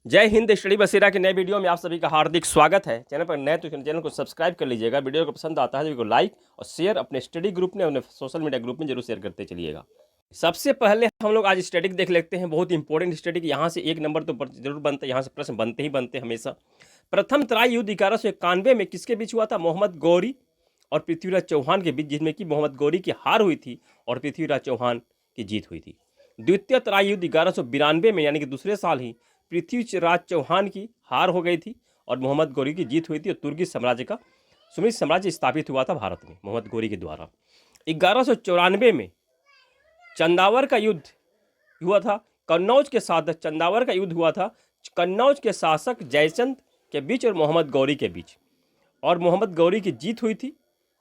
जय हिंद। स्टडी बसेरा के नए वीडियो में आप सभी का हार्दिक स्वागत है। चैनल पर नए तो चैनल को सब्सक्राइब कर लीजिएगा। वीडियो को पसंद आता है तो लाइक और शेयर अपने स्टडी ग्रुप में, अपने सोशल मीडिया ग्रुप में जरूर शेयर करते चलिएगा। सबसे पहले हम लोग आज स्टैटिक देख लेते हैं। बहुत इंपॉर्टेंट स्टैटिक, यहाँ से एक नंबर तो जरूर बनता है, यहाँ से प्रश्न बनते ही बनते हमेशा। प्रथम तराई युद्ध 1191 में किसके बीच हुआ था? मोहम्मद गौरी और पृथ्वीराज चौहान के बीच, जिसमें कि मोहम्मद गौरी की हार हुई थी और पृथ्वीराज चौहान की जीत हुई थी। द्वितीय तराई युद्ध 1192 में, यानी कि दूसरे साल ही पृथ्वीराज चौहान की हार हो गई थी और मोहम्मद गौरी की जीत हुई थी और तुर्की साम्राज्य का सुमित साम्राज्य स्थापित हुआ था भारत में मोहम्मद गौरी के द्वारा। 1194 में चंदावर का युद्ध हुआ था, कन्नौज के साथ चंदावर का युद्ध हुआ था, कन्नौज के शासक जयचंद के बीच और मोहम्मद गौरी के बीच, और मोहम्मद गौरी की जीत हुई थी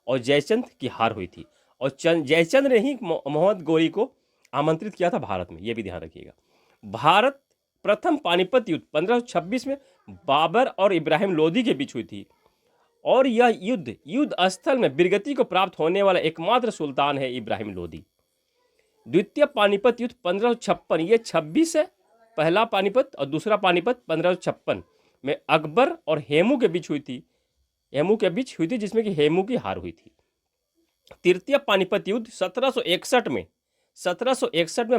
और जयचंद की हार हुई थी। और जयचंद ने ही मोहम्मद गौरी को आमंत्रित किया था भारत में, यह भी ध्यान रखिएगा। भारत प्रथम पानीपत युद्ध 1526 में बाबर और इब्राहिम लोदी के बीच हुई थी और यह युद्ध स्थल में वीरगति को प्राप्त होने वाला एकमात्र सुल्तान है इब्राहिम लोदी। द्वितीय पानीपत युद्ध 1556, ये 26 है पहला पानीपत और दूसरा पानीपत 1556 में अकबर और हेमू के बीच हुई थी, जिसमें कि हेमू की हार हुई थी। तृतीय पानीपत युद्ध 1761 में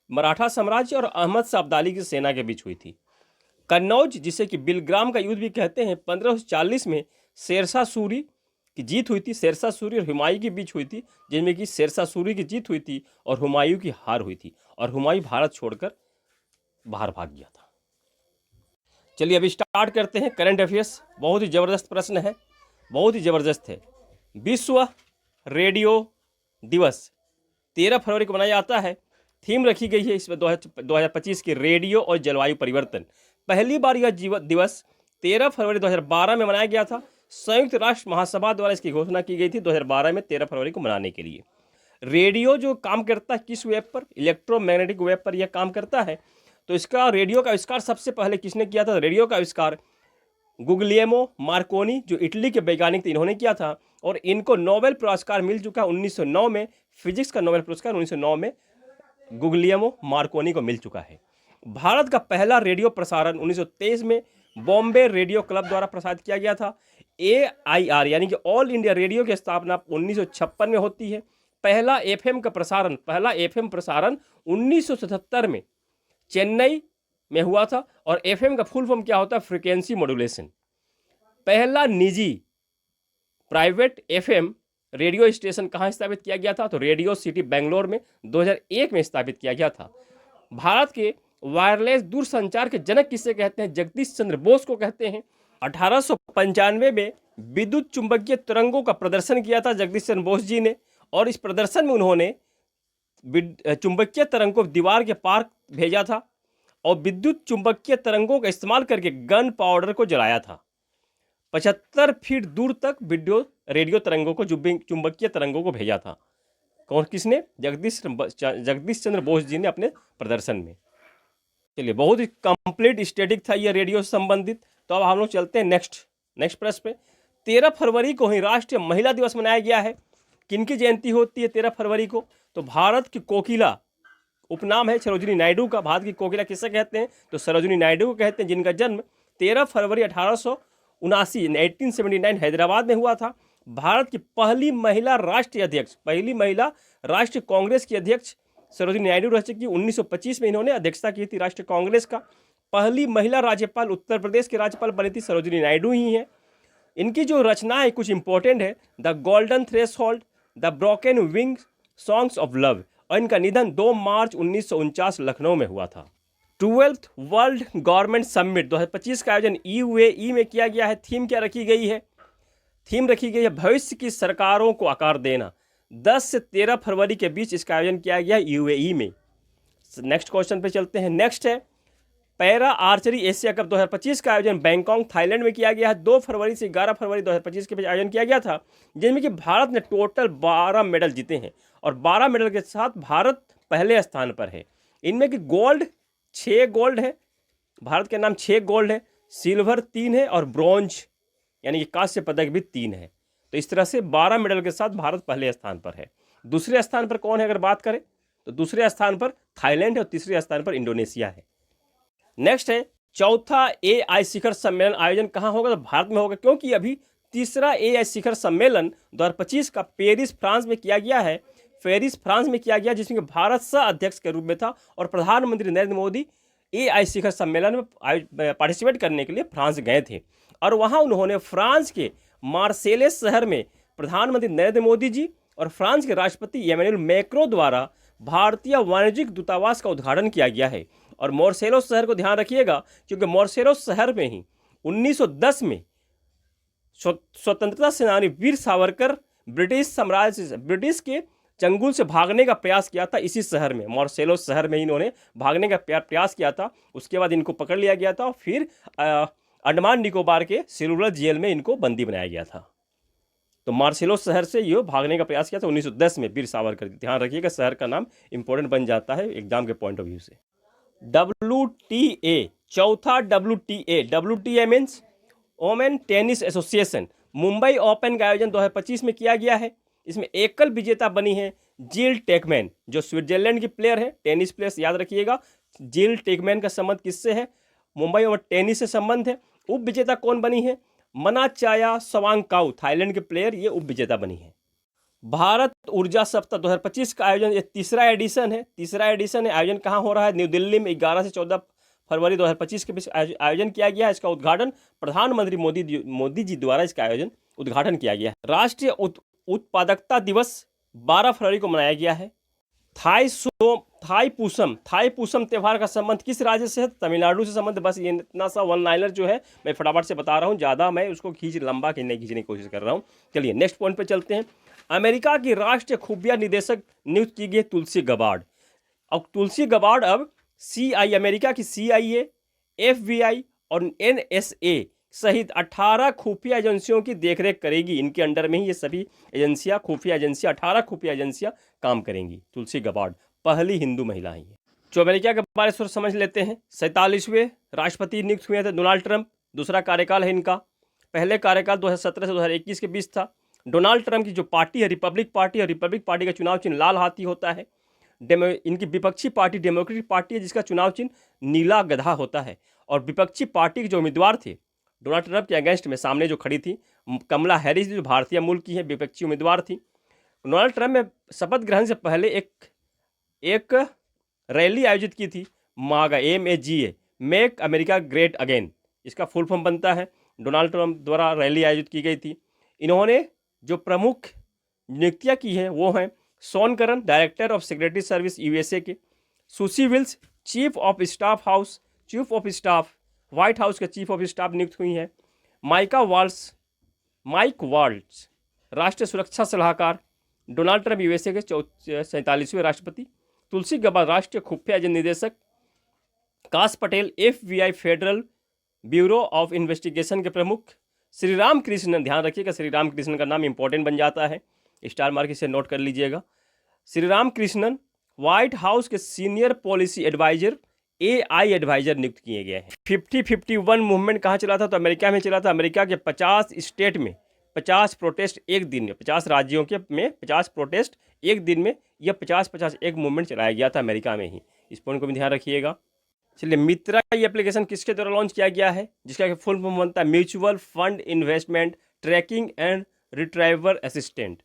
मराठा साम्राज्य और अहमद शाह अब्दाली की सेना के बीच हुई थी। कन्नौज, जिसे कि बिलग्राम का युद्ध भी कहते हैं, 1540 में शेरशाह सूरी की जीत हुई थी। शेरशाह सूरी और हुमायूं के बीच हुई थी, जिनमें कि शेरशाह सूरी की जीत हुई थी और हुमायूं की हार हुई थी और हुमायूं भारत छोड़कर बाहर भाग गया था। चलिए अभी स्टार्ट करते हैं करंट अफेयर्स। बहुत ही जबरदस्त प्रश्न है, बहुत ही जबरदस्त है। विश्व रेडियो दिवस 13 फरवरी को मनाया जाता है। थीम रखी गई है इसमें 2025 की रेडियो और जलवायु परिवर्तन। पहली बार यह दिवस 13 फरवरी 2012 में मनाया गया था। संयुक्त राष्ट्र महासभा द्वारा इसकी घोषणा की गई थी 2012 में 13 फरवरी को मनाने के लिए। रेडियो जो काम करता है किस वेब पर? इलेक्ट्रोमैग्नेटिक वेब पर यह काम करता है। तो इसका रेडियो का आविष्कार सबसे पहले किसने किया था? रेडियो का आविष्कार गुग्लियमो मार्कोनी, जो इटली के वैज्ञानिक थे, इन्होंने किया था और इनको नोबेल पुरस्कार मिल चुका 1909 में। फिजिक्स का नोबेल पुरस्कार 1909 में गुग्लियमो मार्कोनी को मिल चुका है। भारत का पहला रेडियो प्रसारण 1923 में बॉम्बे रेडियो क्लब द्वारा प्रसारित किया गया था। AIR यानी कि ऑल इंडिया रेडियो की स्थापना 1956 में होती है। पहला FM प्रसारण 1977 में चेन्नई में हुआ था और FM का फुल फॉर्म क्या होता है? Frequency modulation. पहला निजी प्राइवेट FM रेडियो स्टेशन कहाँ स्थापित किया गया था? तो रेडियो सिटी बेंगलोर में 2001 में स्थापित किया गया था। भारत के वायरलेस दूरसंचार के जनक किसे कहते हैं? जगदीश चंद्र बोस को कहते हैं। 1895 में विद्युत चुंबकीय तरंगों का प्रदर्शन किया था जगदीश चंद्र बोस जी ने, और इस प्रदर्शन में उन्होंने चुंबकीय तरंग को दीवार के पार भेजा था और विद्युत चुंबकीय तरंगों का इस्तेमाल करके गन पाउडर को जलाया था। 75 फीट दूर तक रेडियो तरंगों को, चुंबकीय तरंगों को भेजा था। कौन, किसने? जगदीश चंद्र बोस जी ने अपने प्रदर्शन में। चलिए, बहुत ही कंप्लीट स्टैटिक था ये रेडियो से संबंधित। तो अब हम लोग चलते हैं नेक्स्ट प्रश्न पे। 13 फरवरी को ही राष्ट्रीय महिला दिवस मनाया गया है। किनकी जयंती होती है 13 फरवरी को? तो भारत की कोकिला, उपनाम है सरोजिनी नायडू का। भारत की कोकिला किसे कहते हैं? तो सरोजिनी नायडू को कहते हैं, जिनका जन्म 13 फरवरी 1879 हैदराबाद में हुआ था। भारत की पहली महिला राष्ट्रीय अध्यक्ष, पहली महिला राष्ट्रीय कांग्रेस की अध्यक्ष सरोजिनी नायडू रह चुकी। 1925 में इन्होंने अध्यक्षता की थी राष्ट्रीय कांग्रेस का। पहली महिला राज्यपाल उत्तर प्रदेश के राज्यपाल बनी थी सरोजिनी नायडू ही है। इनकी जो रचना है कुछ इंपॉर्टेंट है, the golden threshold, the broken wing, songs of love. और इनका निधन 2 मार्च 1949 लखनऊ में हुआ था। 12th वर्ल्ड गवर्नमेंट समिट 2025 का आयोजन UAE में किया गया है। थीम क्या रखी गई है? थीम रखी गई है भविष्य की सरकारों को आकार देना। 10 से 13 फरवरी के बीच इसका आयोजन किया गया UAE में। नेक्स्ट क्वेश्चन पे चलते हैं। नेक्स्ट है पैरा आर्चरी एशिया कप 2025 का आयोजन बैंकॉक थाईलैंड में किया गया है। 2 फरवरी से 11 फरवरी 2025 के बीच आयोजन किया गया था, जिनमें कि भारत ने टोटल 12 मेडल जीते हैं और 12 मेडल के साथ भारत पहले स्थान पर है। इनमें कि गोल्ड 6 गोल्ड है, भारत के नाम 6 गोल्ड है, सिल्वर 3 है और ब्रॉन्ज यानी कि कांस्य पदक भी 3 है। तो इस तरह से 12 मेडल के साथ भारत पहले स्थान पर है। दूसरे स्थान पर कौन है अगर बात करें तो दूसरे स्थान पर थाईलैंड है और तीसरे स्थान पर इंडोनेशिया है। नेक्स्ट है चौथा AI शिखर सम्मेलन आयोजन कहाँ होगा? तो भारत में होगा, क्योंकि अभी तीसरा AI शिखर सम्मेलन 2025 का पेरिस फ्रांस में किया गया है। पेरिस फ्रांस में किया गया, जिसमें भारत सह अध्यक्ष के रूप में था और प्रधानमंत्री नरेंद्र मोदी AI शिखर सम्मेलन में पार्टिसिपेट करने के लिए फ्रांस गए थे और वहां उन्होंने फ्रांस के मार्सेलेस शहर में प्रधानमंत्री नरेंद्र मोदी जी और फ्रांस के राष्ट्रपति इमैनुअल मैक्रों द्वारा भारतीय वाणिज्यिक दूतावास का उद्घाटन किया गया है। और मार्सेलोस शहर को ध्यान रखिएगा, क्योंकि मार्सेलोस शहर में ही 1910 में स्वतंत्रता सेनानी वीर सावरकर ब्रिटिश के चंगुल से भागने का प्रयास किया था। इसी शहर में, मार्सेलोस शहर में इन्होंने भागने का प्रयास किया था। उसके बाद इनको पकड़ लिया गया था और फिर अंडमान निकोबार के सेलुलर जेल में इनको बंदी बनाया गया था। तो मार्सेलोस शहर से ये भागने का प्रयास किया था 1910 में वीर सावरकर। ध्यान रखिएगा, शहर का नाम इंपॉर्टेंट बन जाता है एग्जाम के पॉइंट ऑफ व्यू से। WTA, चौथा WTA means women tennis association, Mumbai open का आयोजन 2025 में किया गया है। इसमें एकल विजेता बनी है जिल टेकमैन, जो स्विट्जरलैंड की प्लेयर है, टेनिस प्लेयर, याद रखिएगा। जिल टेकमैन का संबंध किससे है? मुंबई और टेनिस से संबंध है। उप विजेता कौन बनी है? मनाचाया सवांगकाउ, थाईलैंड के प्लेयर, ये उप विजेता बनी है। भारत ऊर्जा सप्ताह 2025 का आयोजन, ये तीसरा एडिशन है। आयोजन कहाँ हो रहा है? न्यू दिल्ली में 11 से 14 फरवरी 2025 के बीच आयोजन किया गया है। इसका उद्घाटन प्रधानमंत्री मोदी जी द्वारा इसका उद्घाटन किया गया है। राष्ट्रीय उत्पादकता दिवस 12 फरवरी को मनाया गया है। थाई पूसम त्यौहार का संबंध किस राज्य से है? तमिलनाडु से संबंध। बस ये इतना सा वन लाइनर जो है मैं फटाफट से बता रहा हूँ, ज़्यादा मैं उसको लंबा नहीं खींचने की कोशिश कर रहा हूँ। चलिए नेक्स्ट पॉइंट पे चलते हैं। अमेरिका की राष्ट्रीय खुफिया निदेशक नियुक्त की गई तुलसी गबार्ड। अब तुलसी गबार्ड अब CIA, अमेरिका की CIA, FBI और NSA सहित 18 खुफिया एजेंसियों की देखरेख करेगी। इनके अंडर में ही ये सभी एजेंसियां, खुफिया एजेंसियां, 18 खुफिया एजेंसियां काम करेंगी। तुलसी गबार्ड पहली हिंदू महिला है। जो अमेरिका के बारे में समझ लेते हैं। 47वें राष्ट्रपति नियुक्त हुए थे डोनाल्ड ट्रंप, दूसरा कार्यकाल है इनका। पहले कार्यकाल 2017 से 2021 के बीच था। डोनाल्ड ट्रंप की जो पार्टी है रिपब्लिक पार्टी का चुनाव चिन्ह लाल हाथी होता है। इनकी विपक्षी पार्टी डेमोक्रेटिक पार्टी है, जिसका चुनाव चिन्ह नीला गधा होता है। और विपक्षी पार्टी के जो उम्मीदवार थे डोनाल्ड ट्रंप के अगेंस्ट में सामने जो खड़ी थी कमला हैरिस, जो भारतीय मूल की है, विपक्षी उम्मीदवार थी। डोनाल्ड ट्रंप ने शपथ ग्रहण से पहले एक रैली आयोजित की थी, MAGA, MAGA, make America great again, इसका फुल फॉर्म बनता है। डोनाल्ड ट्रंप द्वारा रैली आयोजित की गई थी। इन्होंने जो प्रमुख नियुक्तियां की हैं वो हैं Sean Curran, director of security service USA के, Susie Wiles, chief of staff White House के चीफ ऑफ स्टाफ नियुक्त हुई हैं। माइक वाल्ट्ज, राष्ट्रीय सुरक्षा सलाहकार। डोनाल्ड ट्रंप USA के 47वें राष्ट्रपति। तुलसी गबार्ड राष्ट्रीय खुफिया एजेंसी निदेशक। काश Patel FBI federal bureau of investigation के प्रमुख। श्री राम कृष्णन, ध्यान रखिएगा, श्री राम कृष्णन का नाम इंपॉर्टेंट बन जाता है, स्टार मार्क से नोट कर लीजिएगा। श्री राम कृष्णन व्हाइट हाउस के senior policy adviser AI adviser नियुक्त किए गए हैं। 50-51 मूवमेंट कहाँ चला था? तो अमेरिका में चला था। अमेरिका के 50 स्टेट में 50 प्रोटेस्ट एक दिन में, 50 राज्यों के में 50 प्रोटेस्ट एक दिन में, यह 50-50 एक मूवमेंट चलाया गया था अमेरिका में ही। इस पॉइंट को भी ध्यान रखिएगा। चलिए, मित्रा ये एप्लीकेशन किसके द्वारा लॉन्च किया गया है? जिसका फुल फॉर्म बनता है mutual fund investment tracking and retriever assistant.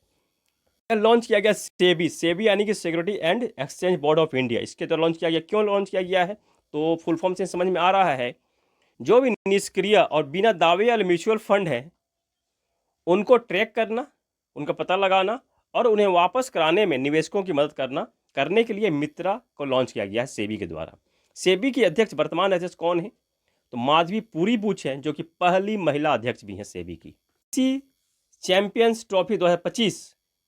Launch किया गया सेबी यानी कि security and exchange board of India, इसके द्वारा लॉन्च किया गया। क्यों लॉन्च किया गया है? तो फुल फॉर्म से समझ में आ रहा है, जो भी निष्क्रिय और बिना दावे वाले म्यूचुअल फंड है उनको ट्रैक करना, उनका पता लगाना और उन्हें वापस कराने में निवेशकों की मदद करने के लिए मित्रा को लॉन्च किया गया है सेबी के द्वारा। सेबी की अध्यक्ष, वर्तमान अध्यक्ष कौन है? तो माधवी पुरी बुच है, जो कि पहली महिला अध्यक्ष भी हैं सेबी की। चैंपियंस ट्रॉफी 2025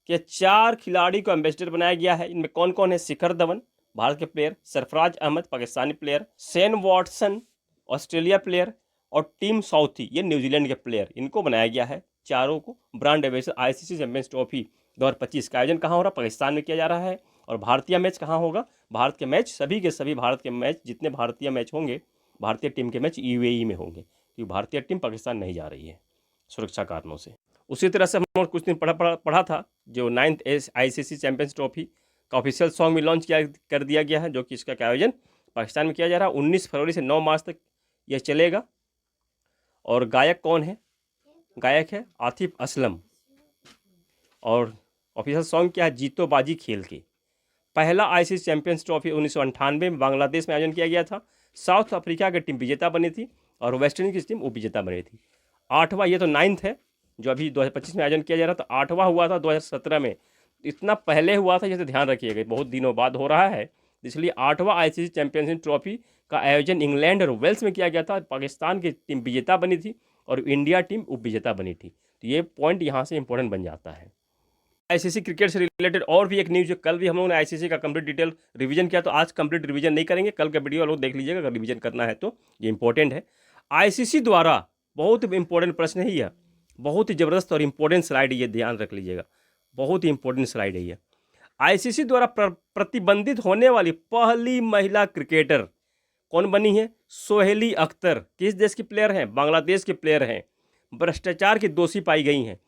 के 4 खिलाड़ी को एम्बेसडर बनाया गया है। इनमें कौन कौन है? शिखर धवन, भारत के प्लेयर, सरफराज अहमद, पाकिस्तानी player, Shane Watson, Australia player, और टीम साउथी, ये न्यूजीलैंड के प्लेयर। इनको बनाया गया है चारों को brand ambassador. ICC Champions Trophy 2025 का आयोजन कहाँ हो रहा है? पाकिस्तान में किया जा रहा है। और भारतीय मैच कहाँ होगा? भारत के मैच, सभी के सभी भारत के मैच, जितने भारतीय मैच होंगे, भारतीय टीम के मैच UAE में होंगे, क्योंकि भारतीय टीम पाकिस्तान नहीं जा रही है सुरक्षा कारणों से। उसी तरह से हम कुछ दिन पढ़ा था, जो 9th ICC चैंपियंस ट्रॉफी का ऑफिशियल सॉन्ग भी लॉन्च कर दिया गया है, जो कि इसका आयोजन पाकिस्तान में किया जा रहा है। 19 फरवरी से 9 मार्च तक यह चलेगा। और गायक कौन है? गायक है आतिफ असलम। और ऑफिशियल सॉन्ग क्या है? जीतो बाजी खेल के। पहला आईसीसी चैंपियंस ट्रॉफी 1998 में बांग्लादेश में आयोजन किया गया था। साउथ अफ्रीका की टीम विजेता बनी थी और वेस्ट इंडीज की टीम उपविजेता बनी थी। 8वां, ये तो 9th है जो अभी 2025 में आयोजन किया जा रहा था। 8वां हुआ था 2017 में। इतना पहले हुआ था, जैसे ध्यान रखिएगा, बहुत दिनों बाद हो रहा है, इसलिए 8वां आईसीसी चैंपियनशिप ट्रॉफी का आयोजन इंग्लैंड और वेल्स में किया गया था। पाकिस्तान की टीम विजेता बनी थी और इंडिया टीम उपविजेता बनी थी। तो ये पॉइंट यहाँ से इंपॉर्टेंट बन जाता है। आईसीसी क्रिकेट से रिलेटेड और भी एक न्यूज़, कल भी हम लोगों ने आईसीसी का कंप्लीट डिटेल रिवीजन किया, तो आज कंप्लीट रिवीजन नहीं करेंगे, कल का वीडियो लोग देख लीजिएगा अगर रिवीजन करना है तो। ये इंपॉर्टेंट है। आईसीसी द्वारा बहुत इंपॉर्टेंट प्रश्न है ये, बहुत ही ज़बरदस्त और इंपॉर्टेंट स्लाइड, ये ध्यान रख लीजिएगा, बहुत ही इंपॉर्टेंट स्लाइड है ये। आईसीसी द्वारा प्रतिबंधित होने वाली पहली महिला क्रिकेटर कौन बनी है? सोहेली अख्तर। किस देश की प्लेयर हैं? बांग्लादेश के प्लेयर हैं। भ्रष्टाचार की दोषी पाई गई हैं।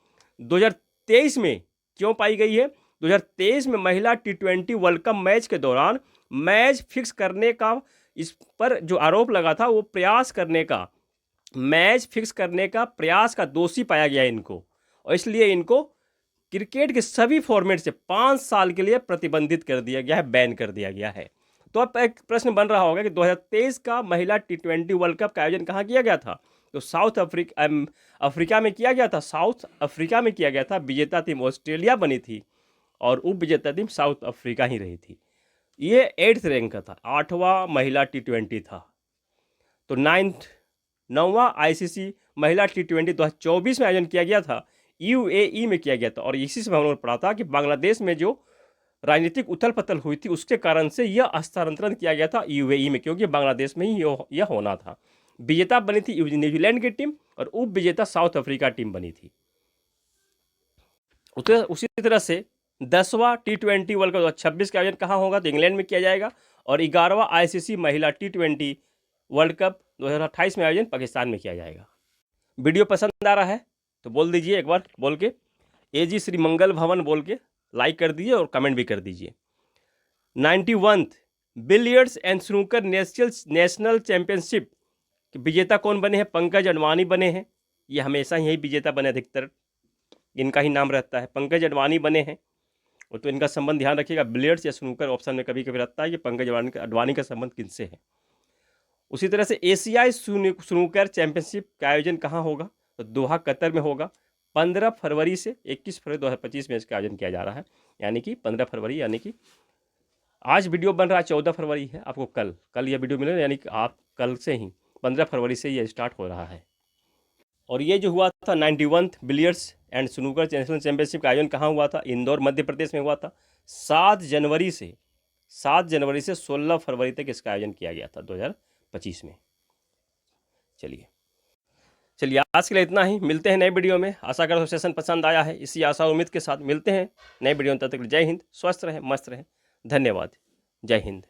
2023 में क्यों पाई गई है? 2023 में महिला T20 वर्ल्ड कप मैच के दौरान मैच फिक्स करने का, इस पर जो आरोप लगा था वो प्रयास करने का, मैच फिक्स करने का प्रयास का दोषी पाया गया इनको, और इसलिए इनको क्रिकेट के सभी फॉर्मेट से 5 साल के लिए प्रतिबंधित कर दिया गया है, बैन कर दिया गया है। तो अब एक प्रश्न बन रहा होगा कि 2023 का महिला T20 वर्ल्ड कप का आयोजन कहाँ किया गया था? तो साउथ अफ्रीका में किया गया था। साउथ अफ्रीका में किया गया था। विजेता टीम ऑस्ट्रेलिया बनी थी और उप विजेता टीम साउथ अफ्रीका ही रही थी। ये 8th रैंक का था, 8वां महिला T20 था। तो 9वां आईसीसी महिला T20 2024 में आयोजन किया गया था, यूएई में किया गया था। और इसी से हम लोगों ने पढ़ा था कि बांग्लादेश में जो राजनीतिक उथल पथल हुई थी उसके कारण से यह हस्तांतरण किया गया था यूएई में, क्योंकि बांग्लादेश में ही यह होना था। विजेता बनी थी न्यूजीलैंड की टीम और उप विजेता साउथ अफ्रीका टीम बनी थी। उसी तरह से 10वां T20 वर्ल्ड कप 2026 का आयोजन कहाँ होगा? तो इंग्लैंड में किया जाएगा। और 11वां आईसीसी महिला T20 वर्ल्ड कप 2028 में आयोजन पाकिस्तान में किया जाएगा। वीडियो पसंद आ रहा है तो बोल दीजिए, एक बार बोल के एजी श्री मंगल भवन बोल के लाइक कर दीजिए और कमेंट भी कर दीजिए। 91th billiards and snooker national championship के विजेता कौन बने हैं? पंकज अडवाणी बने हैं। ये हमेशा यही विजेता बने, अधिकतर इनका ही नाम रहता है, पंकज अडवाणी बने हैं। और तो इनका संबंध ध्यान रखिएगा, बिलियर्ड्स या स्नूकर ऑप्शन में कभी कभी रहता है कि पंकज अडवाणी का संबंध किनसे है। उसी तरह से एशियाई स्नूकर चैंपियनशिप का आयोजन कहाँ होगा? तो दोहा कतर में होगा। 15 फरवरी से 21 फरवरी 2025 में इसका आयोजन किया जा रहा है, यानी कि 15 फरवरी, यानी कि आज वीडियो बन रहा है 14 फरवरी है, आपको कल यह वीडियो मिलेगा, यानी कि आप कल से ही 15 फरवरी से यह स्टार्ट हो रहा है। और ये जो हुआ था 91th billiards and snooker national championship का आयोजन कहाँ हुआ था? इंदौर मध्य प्रदेश में हुआ था। 7 जनवरी से 16 फरवरी तक इसका आयोजन किया गया था 2025 में। चलिए आज के लिए इतना ही, मिलते हैं नए वीडियो में। आशा करता हूँ सेशन पसंद आया है। इसी आशा उम्मीद के साथ मिलते हैं नए वीडियो में। तब तक जय हिंद, स्वस्थ रहें, मस्त रहें, धन्यवाद, जय हिंद।